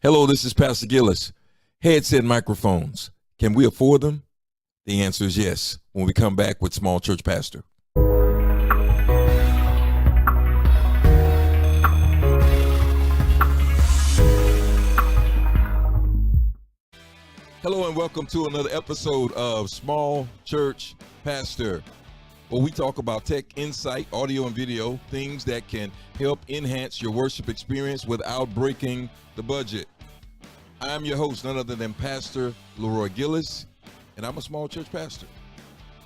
Hello, this is Pastor Gillis. Headset microphones. Can we afford them? The answer is yes when we come back with Small Church Pastor. Hello and welcome to another episode of Small Church Pastor, where we talk about tech insight, audio and video, things that can help enhance your worship experience without breaking the budget. I'm your host, none other than Pastor Leroy Gillis, and I'm a small church pastor.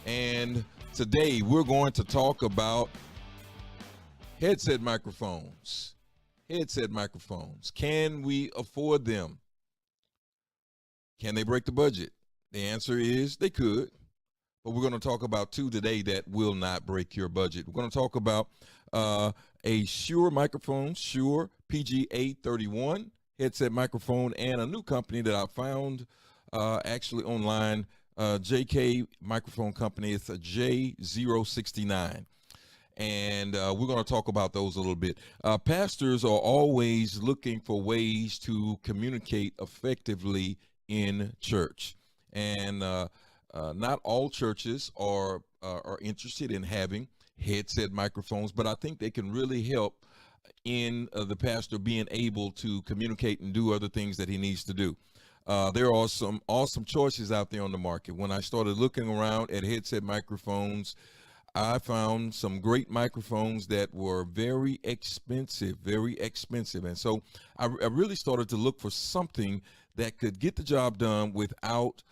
And today we're going to talk about headset microphones. Headset microphones. Can we afford them? Can they break the budget? The answer is they could. But we're going to talk about two today that will not break your budget. We're going to talk about a Shure microphone, Shure PG-A31 headset microphone, and a new company that I found actually online, JK Microphone Company. It's a J069. And we're going to talk about those a little bit. Pastors are always looking for ways to communicate effectively in church. And not all churches are interested in having headset microphones, but I think they can really help in the pastor being able to communicate and do other things that he needs to do. There are some awesome choices out there on the market. When I started looking around at headset microphones, I found some great microphones that were very expensive. And so I really started to look for something that could get the job done without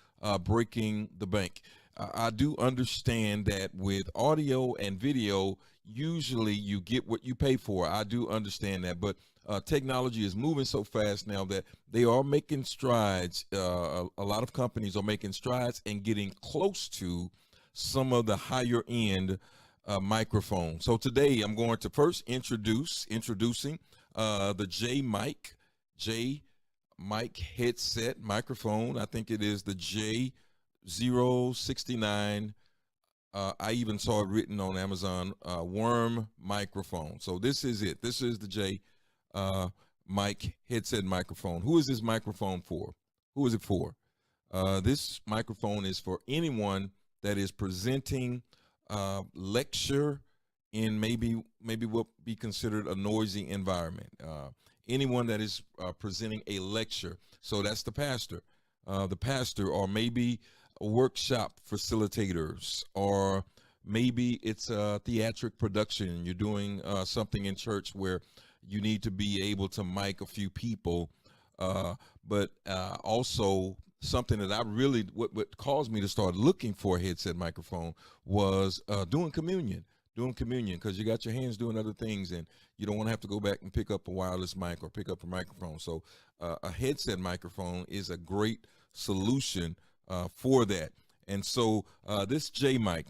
breaking the bank. I do understand that with audio and video, usually you get what you pay for. I do understand that, but technology is moving so fast now that they are making strides. A lot of companies are making strides and getting close to some of the higher end microphones. So today I'm going to first introducing the J mic headset microphone. I think it is the J069. I even saw it written on Amazon, worm microphone. So this is it. This is the J mic headset microphone. Who is this microphone for? Who is it for? This microphone is for anyone that is presenting lecture in maybe what be considered a noisy environment. Anyone that is presenting a lecture. So that's the pastor. Or maybe a workshop facilitators, or maybe it's a theatric production. You're doing something in church where you need to be able to mic a few people, but also something that what caused me to start looking for a headset microphone was doing communion, because you got your hands doing other things and you don't want to have to go back and pick up a wireless mic or pick up a microphone. So a headset microphone is a great solution for that. And so this J mic,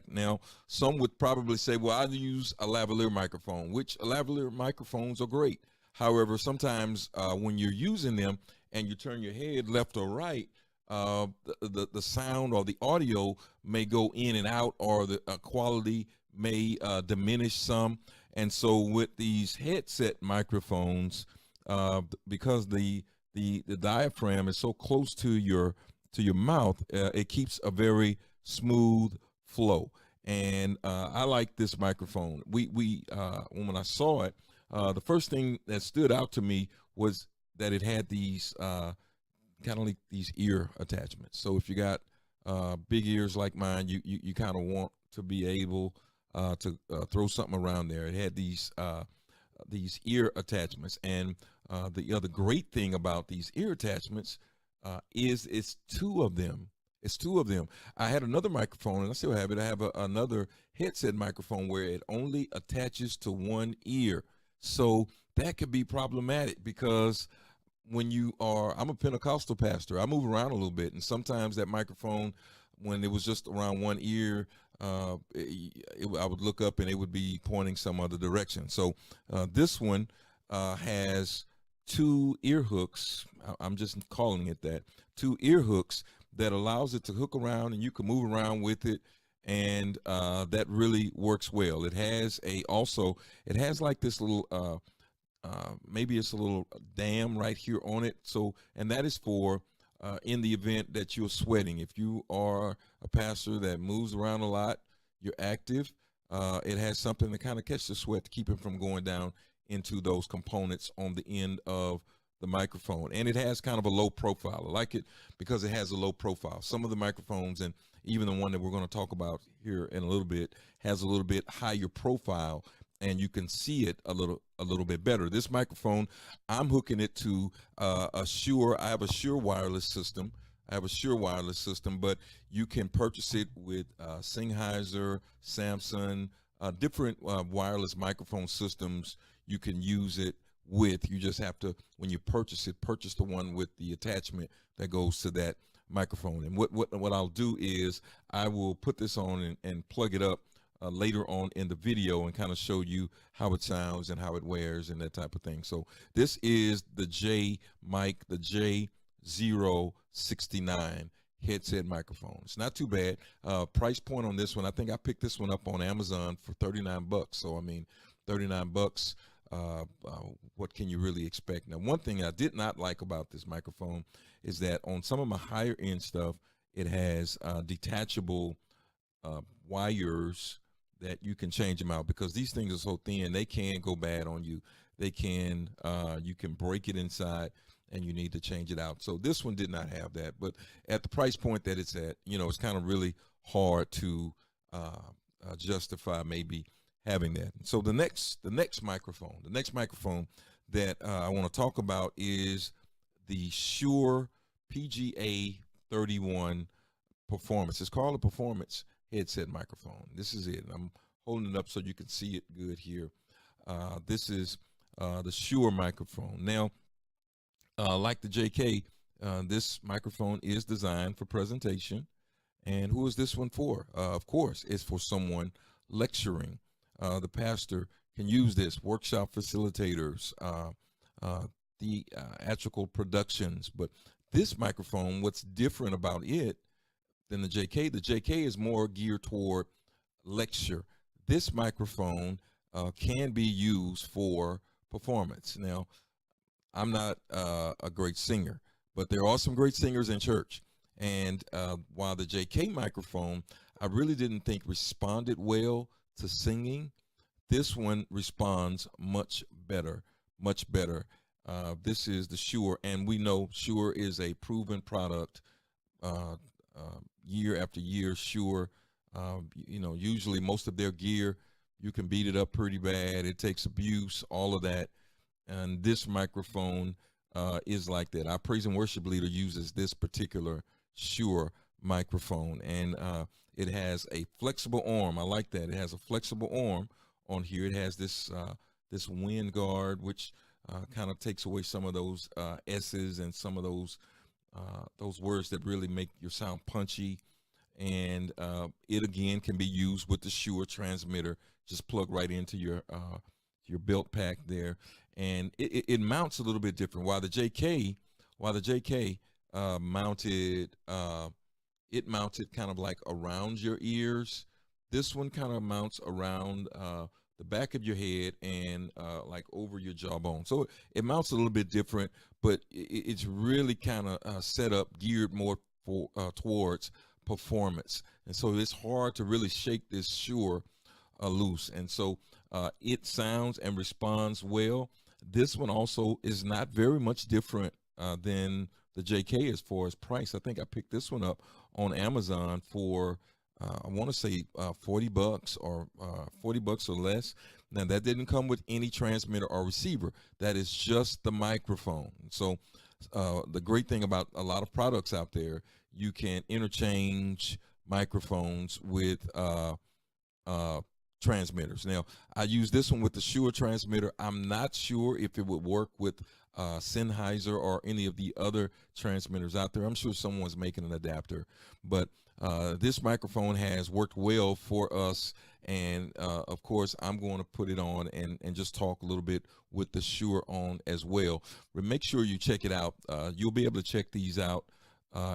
now some would probably say, well, I use a lavalier microphone, which lavalier microphones are great. However, sometimes when you're using them and you turn your head left or right, the sound or the audio may go in and out, or the quality may diminish some. And so with these headset microphones, because the diaphragm is so close to your mouth, it keeps a very smooth flow. And I like this microphone. When I saw it, the first thing that stood out to me was that it had these kind of like these ear attachments. So if you got big ears like mine, you kind of want to be able to throw something around there. It had these ear attachments, and the other great thing about these ear attachments is it's two of them. I had another microphone, and I still have it. I have another headset microphone where it only attaches to one ear. So that could be problematic, because I'm a Pentecostal pastor. I move around a little bit, and sometimes that microphone, when it was just around one ear, I would look up and it would be pointing some other direction. So this one has two ear hooks. I'm just calling it that. Two ear hooks that allows it to hook around, and you can move around with it. And that really works well. It has like this little maybe it's a little dam right here on it. So, and that is for in the event that you're sweating. If you are a pastor that moves around a lot, you're active, it has something to kind of catch the sweat to keep it from going down into those components on the end of the microphone. And it has kind of a low profile. I like it because it has a low profile. Some of the microphones, and even the one that we're going to talk about here in a little bit, has a little bit higher profile, and you can see it a little bit better. This microphone, I'm hooking it to a Shure. I have a Shure wireless system. But you can purchase it with Sennheiser, Samsung, different wireless microphone systems. You can use it with. You just have to, when you purchase it, purchase the one with the attachment that goes to that microphone. And what I'll do is I will put this on and plug it up later on in the video and kind of show you how it sounds and how it wears and that type of thing. So this is the J mic, the J069 headset microphone. It's not too bad. Price point on this one, I think I picked this one up on Amazon for 39 bucks. So I mean, 39 bucks. What can you really expect? Now, one thing I did not like about this microphone is that on some of my higher end stuff, it has detachable wires that you can change them out, because these things are so thin, they can go bad on you. They can, you can break it inside and you need to change it out. So this one did not have that, but at the price point that it's at, you know, it's kind of really hard to justify maybe having that. So the next microphone that I want to talk about is the Shure PGA 31 Performance. It's called a Performance headset microphone. This is it. I'm holding it up so you can see it good here. This is the Shure microphone. Now, like the JK, this microphone is designed for presentation. And who is this one for? Of course, it's for someone lecturing. The pastor can use this, workshop facilitators, theatrical productions. But this microphone, what's different about it than the JK is more geared toward lecture. This microphone can be used for performance. Now, I'm not a great singer, but there are some great singers in church. And while the JK microphone, I really didn't think responded well to singing, this one responds much better, much better. This is the Shure, and we know Shure is a proven product. Year after year, Shure, you know, usually most of their gear, you can beat it up pretty bad. It takes abuse, all of that. And this microphone is like that. Our praise and worship leader uses this particular Shure microphone, and it has a flexible arm. I like that. It has a flexible arm on here. It has this this wind guard, which kind of takes away some of those S's and some of those words that really make your sound punchy. And it again can be used with the Shure transmitter. Just plug right into your belt pack there, and it mounts a little bit different. While the JK mounted, it mounted kind of like around your ears. This one kind of mounts around the back of your head and like over your jawbone. So it mounts a little bit different, but it's really kind of set up, geared more for towards performance. And so it's hard to really shake this Shure loose. And so it sounds and responds well. This one also is not very much different than the JK as far as price. I think I picked this one up on Amazon for I want to say 40 bucks or 40 bucks or less. Now that didn't come with any transmitter or receiver. That is just the microphone. So the great thing about a lot of products out there, you can interchange microphones with transmitters. Now, I use this one with the Shure transmitter. I'm not sure if it would work with Sennheiser or any of the other transmitters out there. I'm sure someone's making an adapter, but this microphone has worked well for us. And of course, I'm going to put it on and just talk a little bit with the Shure on as well. But make sure you check it out. You'll be able to check these out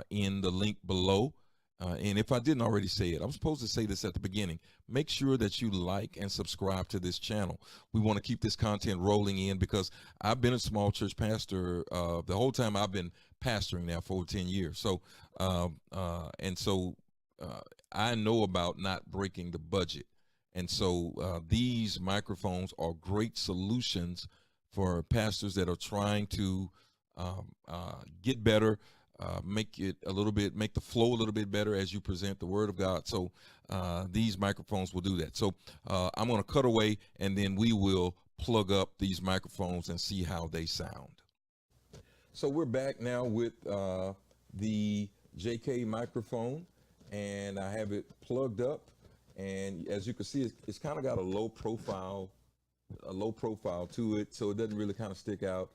in the link below. And if I didn't already say it, I'm supposed to say this at the beginning. Make sure that you like and subscribe to this channel. We want to keep this content rolling in because I've been a small church pastor the whole time I've been pastoring now for over 10 years. So, and so I know about not breaking the budget. And so these microphones are great solutions for pastors that are trying to get better, make it a little bit, make the flow a little bit better as you present the word of God. So these microphones will do that. So I'm going to cut away and then we will plug up these microphones and see how they sound. So we're back now with the JK microphone, and I have it plugged up. And as you can see, it's kind of got a low profile to it, so it doesn't really kind of stick out.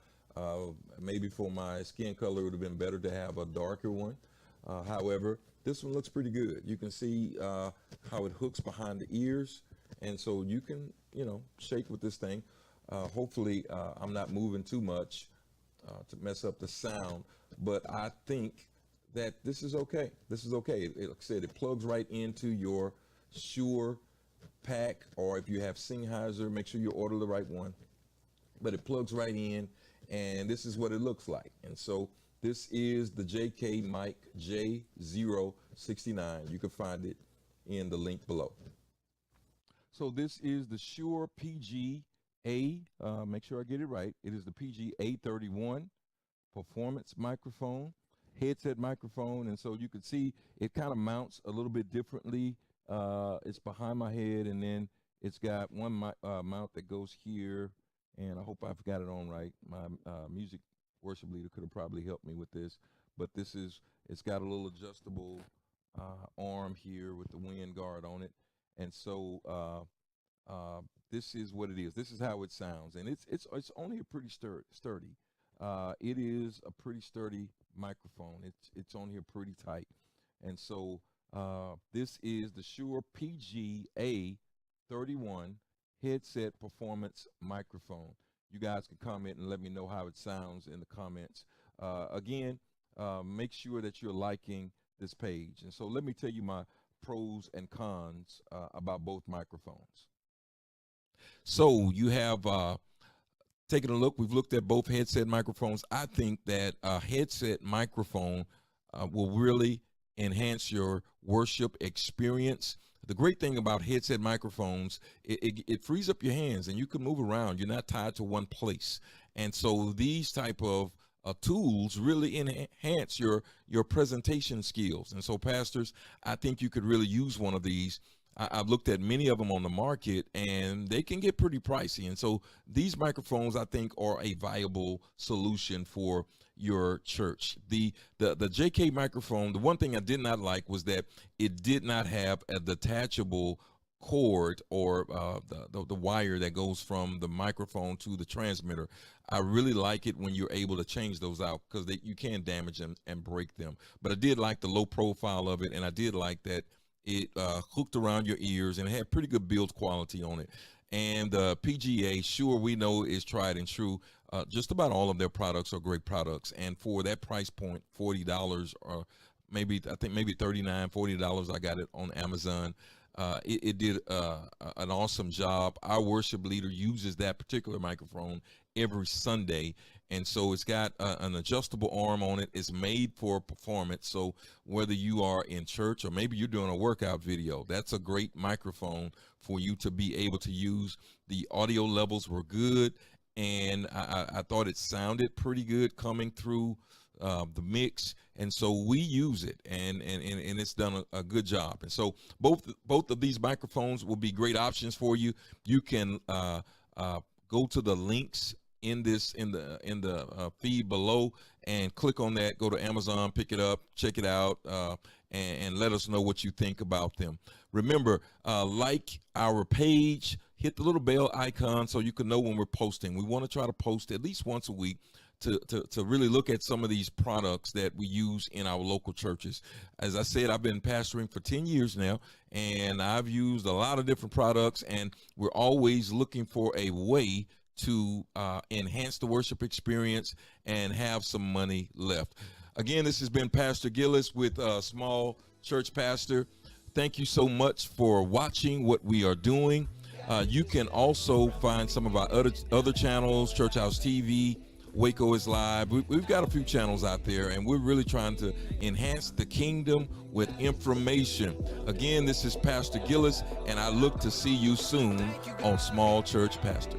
Maybe for my skin color, it would have been better to have a darker one. However, this one looks pretty good. You can see how it hooks behind the ears, and so you can, shake with this thing. Hopefully, I'm not moving too much to mess up the sound, but I think that this is okay. This is okay. Like I said, it plugs right into your Shure pack, or if you have Sennheiser, make sure you order the right one. But it plugs right in, and this is what it looks like. And so this is the JK Mic J069. You can find it in the link below. So this is the Shure PGA, make sure I get it right. It is the PGA31 performance microphone, headset microphone. And so you can see it kind of mounts a little bit differently. It's behind my head, and then it's got one mount that goes here, and I hope I've got it on right. My music worship leader could have probably helped me with this, but it's got a little adjustable arm here with the wind guard on it. And so this is what it is. This is how it sounds, and it's only a pretty sturdy. It is a pretty sturdy microphone. It's on here pretty tight, and so this is the Shure PGA31 headset performance microphone. You guys can comment and let me know how it sounds in the comments. Again, make sure that you're liking this page. And so let me tell you my pros and cons about both microphones. So you have taken a look. We've looked at both headset microphones. I think that a headset microphone will really enhance your worship experience. The great thing about headset microphones, it frees up your hands and you can move around. You're not tied to one place. And so these type of tools really enhance your presentation skills. And so pastors, I think you could really use one of these. I've looked at many of them on the market, and they can get pretty pricey. And so these microphones, I think, are a viable solution for your church. The JK microphone, the one thing I did not like was that it did not have a detachable cord, or the wire that goes from the microphone to the transmitter. I really like it when you're able to change those out, because you can damage them and break them. But I did like the low profile of it, and I did like that it hooked around your ears and it had pretty good build quality on it. And the PGA, Shure, we know, is tried and true. Just about all of their products are great products. And for that price point, $40, or maybe $39, $40, I got it on Amazon. It did an awesome job. Our worship leader uses that particular microphone every Sunday, and so it's got an adjustable arm on it. It's made for performance, so whether you are in church or maybe you're doing a workout video, that's a great microphone for you to be able to use. The audio levels were good, and I thought it sounded pretty good coming through the mix, and so we use it, and it's done a good job. And so both of these microphones will be great options for you. You can go to the links in the feed below and click on that. Go to Amazon, pick it up, check it out, and let us know what you think about them. Remember, like our page, hit the little bell icon so you can know when we're posting. We want to try to post at least once a week to really look at some of these products that we use in our local churches. As I said, I've been pastoring for 10 years now, and I've used a lot of different products, and we're always looking for a way to enhance the worship experience and have some money left. Again, this has been Pastor Gillis with Small church pastor. Thank you so much for watching what we are doing. You can also find some of our other channels, Church House TV, Waco is Live. We've got a few channels out there, and we're really trying to enhance the kingdom with information. Again, this is Pastor Gillis, and I look to see you soon on Small Church Pastor.